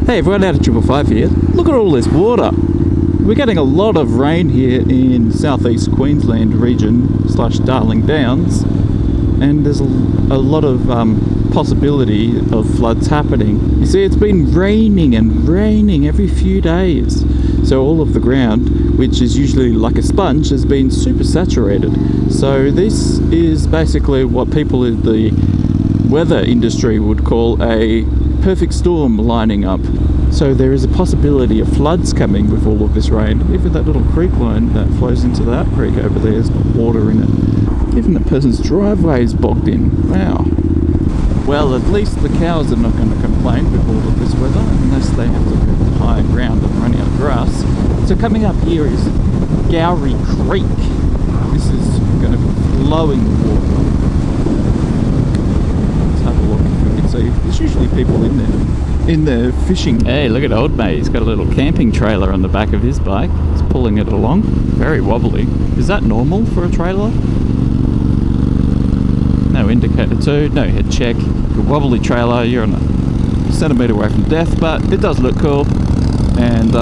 Hey everyone, out of 555 here. Look at all this water. We're getting a lot of rain here in southeast Queensland region / Darling Downs, and there's a lot of possibility of floods happening. You see, it's been raining and raining every few days, so all of the ground, which is usually like a sponge, has been super saturated. So this is basically what people in the weather industry would call a perfect storm lining up. So there is a possibility of floods coming with all of this rain. Even that little creek line that flows into that creek over there has got water in it. Even the person's driveway is bogged in. Wow. Well, at least the cows are not going to complain with all of this weather, unless they have to move to higher ground and run out of grass. So coming up here is Gowrie Creek. This is going to be flowing water. Let's have a look. You can see there's usually people in there fishing. Hey, look at old mate. He's got a little camping trailer on the back of his bike. He's pulling it along. Very wobbly. Is that normal for a trailer? No indicator too, no head check. A wobbly trailer, you're on a centimetre away from death, but it does look cool. And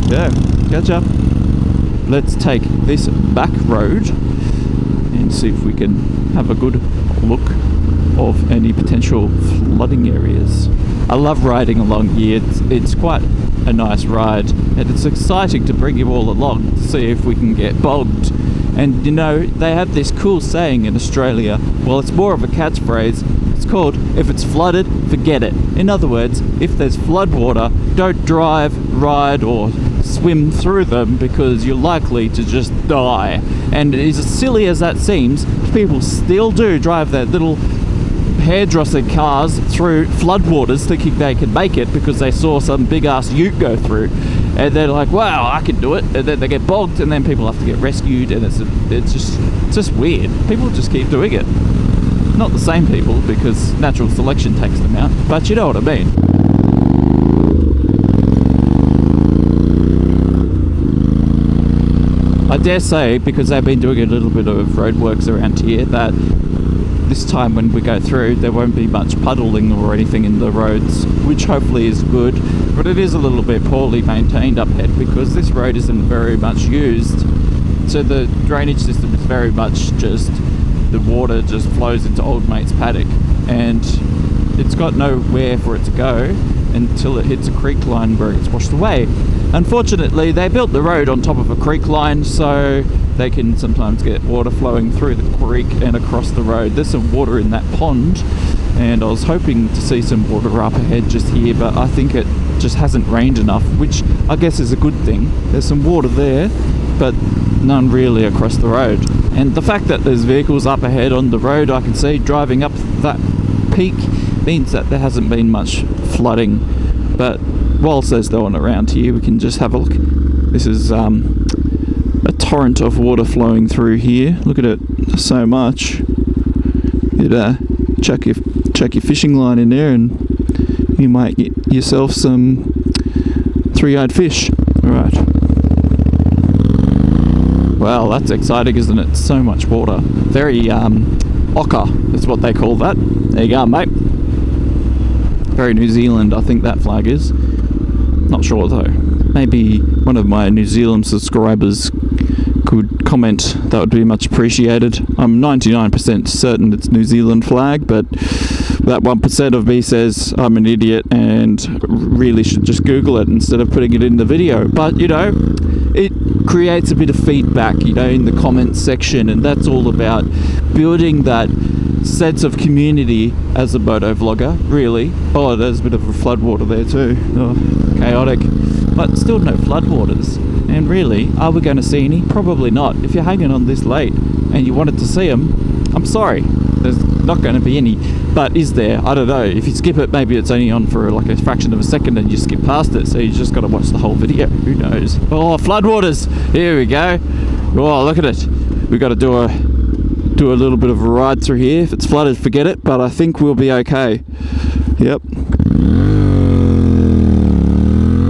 yeah, catch up. Let's take this back road and see if we can have a good look of any potential flooding areas. I love riding along here. It's quite a nice ride, and it's exciting to bring you all along to see if we can get bogged. And you know, they have this cool saying in Australia, well, it's more of a catchphrase. It's called, if it's flooded, forget it. In other words, if there's flood water, don't drive, ride or swim through them, because you're likely to just die. And as silly as that seems, people still do drive their little hairdresser cars through floodwaters thinking they can make it because they saw some big ass ute go through, and they're like, wow, I can do it, and then they get bogged, and then people have to get rescued, and it's just weird. People just keep doing it. Not the same people, because natural selection takes them out, but you know what I mean. I dare say, because they've been doing a little bit of roadworks around here, that this time when we go through there won't be much puddling or anything in the roads, which hopefully is good. But it is a little bit poorly maintained up ahead because this road isn't very much used, so the drainage system is very much just the water just flows into old mate's paddock, and it's got nowhere for it to go until it hits a creek line where it gets washed away. Unfortunately, they built the road on top of a creek line, so they can sometimes get water flowing through the creek and across the road. There's some water in that pond, and I was hoping to see some water up ahead just here, but I think it just hasn't rained enough, which I guess is a good thing. There's some water there, but none really across the road. And the fact that there's vehicles up ahead on the road I can see driving up that peak means that there hasn't been much flooding. But whilst there's no one around here, we can just have a look. This is a torrent of water flowing through here. Look at it, so much. You'd chuck your fishing line in there and you might get yourself some 3-eyed fish. Alright. Well, that's exciting, isn't it? So much water. Very ochre is what they call that. There you go, mate. Very New Zealand, I think that flag is. Not sure though. Maybe one of my New Zealand subscribers could comment. That would be much appreciated. I'm 99% certain it's New Zealand flag, but that 1% of me says I'm an idiot and really should just Google it instead of putting it in the video. But you know, it creates a bit of feedback, you know, in the comments section, and that's all about building that sense of community as a motovlogger, really. Oh, there's a bit of a floodwater there too. Oh, chaotic. But still no floodwaters. And really, are we going to see any? Probably not. If you're hanging on this late and you wanted to see them, I'm sorry. There's not going to be any. But is there? I don't know. If you skip it, maybe it's only on for like a fraction of a second and you skip past it, so you just got to watch the whole video. Who knows? Oh, floodwaters! Here we go. Oh, look at it. We've got to do a little bit of a ride through here. If it's flooded, forget it, but I think we'll be okay. Yep.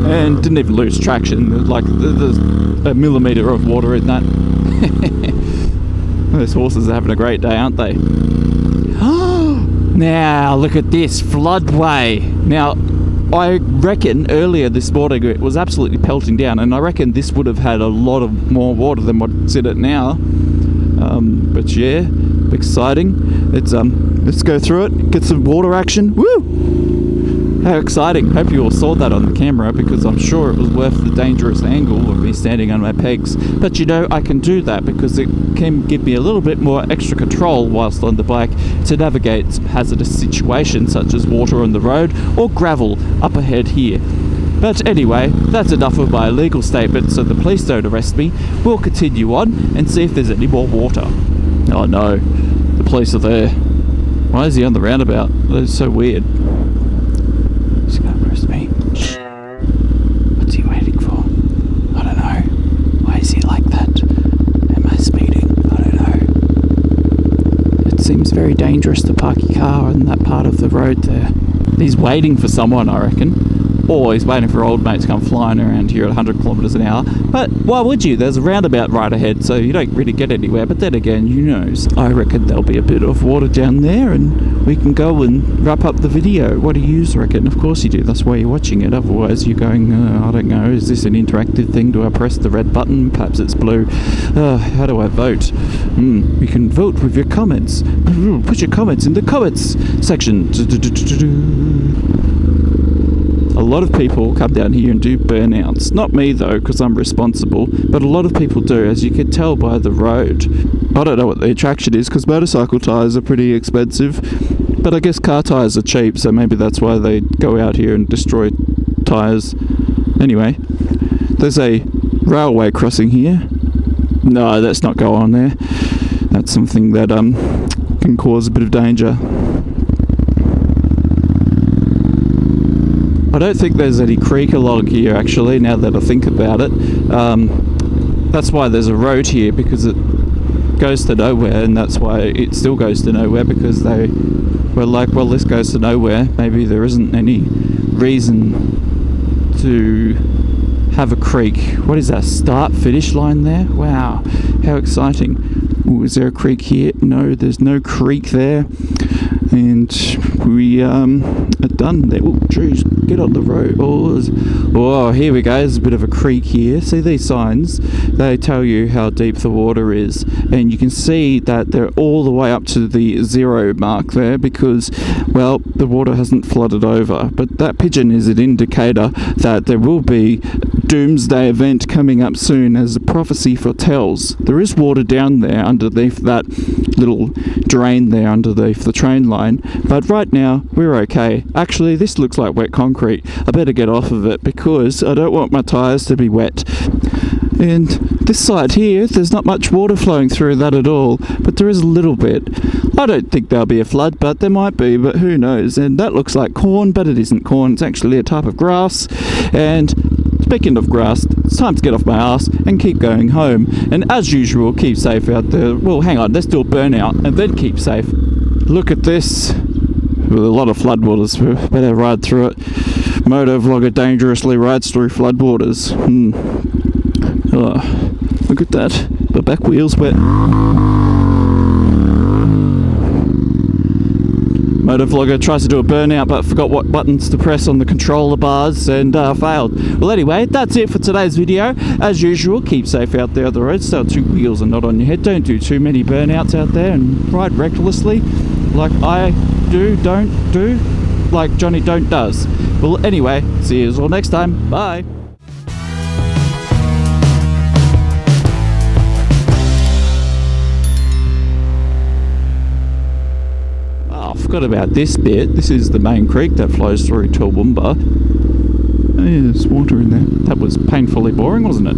And didn't even lose traction. Like, there's a millimetre of water in that. Those horses are having a great day, aren't they? Now, look at this, Floodway. Now, I reckon earlier this morning it was absolutely pelting down, and I reckon this would have had a lot of more water than what's in it now. But yeah, exciting. It's let's go through it, get some water action. Woo! How exciting. Hope you all saw that on the camera, because I'm sure it was worth the dangerous angle of me standing on my pegs. But you know, I can do that because it can give me a little bit more extra control whilst on the bike to navigate some hazardous situations such as water on the road or gravel up ahead here. But anyway, that's enough of my legal statement, so the police don't arrest me. We'll continue on and see if there's any more water. Oh no, the police are there. Why is he on the roundabout? That's so weird. He's gonna arrest me. Shh. What's he waiting for? I don't know. Why is he like that? Am I speeding? I don't know. It seems very dangerous to park your car on that part of the road there. He's waiting for someone, I reckon. Or he's waiting for old mates to come flying around here at 100 kilometres an hour. But why would you? There's a roundabout right ahead, so you don't really get anywhere. But then again, who knows? I reckon there'll be a bit of water down there, and we can go and wrap up the video. What do you reckon? Of course you do. That's why you're watching it. Otherwise, you're going, I don't know, is this an interactive thing? Do I press the red button? Perhaps it's blue. How do I vote? You can vote with your comments. Put your comments in the comments section. A lot of people come down here and do burnouts. Not me though, because I'm responsible, but a lot of people do, as you can tell by the road. I don't know what the attraction is, because motorcycle tyres are pretty expensive, but I guess car tyres are cheap, so maybe that's why they go out here and destroy tyres. Anyway, there's a railway crossing here. No, let's not go on there. That's something that can cause a bit of danger. I don't think there's any creek along here actually, now that I think about it. That's why there's a road here, because it goes to nowhere, and that's why it still goes to nowhere, because they were like, well, this goes to nowhere, maybe there isn't any reason to have a creek. What is that, start finish line there? Wow, how exciting. Ooh, is there a creek here? No, there's no creek there. And we are done there. Oh, jeez, get on the road. Oh, here we go. There's a bit of a creek here. See these signs? They tell you how deep the water is. And you can see that they're all the way up to the 0 mark there, because, well, the water hasn't flooded over. But that pigeon is an indicator that there will be doomsday event coming up soon, as the prophecy foretells. There is water down there underneath that little drain there underneath the train line, but right now we're okay. Actually, this looks like wet concrete. I better get off of it because I don't want my tyres to be wet. And this side here, there's not much water flowing through that at all, but there is a little bit. I don't think there'll be a flood, but there might be, but who knows. And that looks like corn, but it isn't corn. It's actually a type of grass. And speaking of grass, it's time to get off my ass and keep going home. And as usual, keep safe out there. Well, hang on, let's do a burnout and then keep safe. Look at this. With a lot of floodwaters, we better ride through it. Motovlogger dangerously rides through floodwaters. Oh, look at that. The back wheel's wet. Motovlogger tries to do a burnout but forgot what buttons to press on the controller bars and failed. Well, anyway, that's it for today's video. As usual, keep safe out there on the road. Stay on 2 wheels and not on your head. Don't do too many burnouts out there and ride recklessly like I don't do, like Johnny Don't does. Well, anyway, see you all next time. Bye. Forgot about this bit. This is the main creek that flows through Toowoomba. Oh, yeah, there's water in there. That was painfully boring, wasn't it?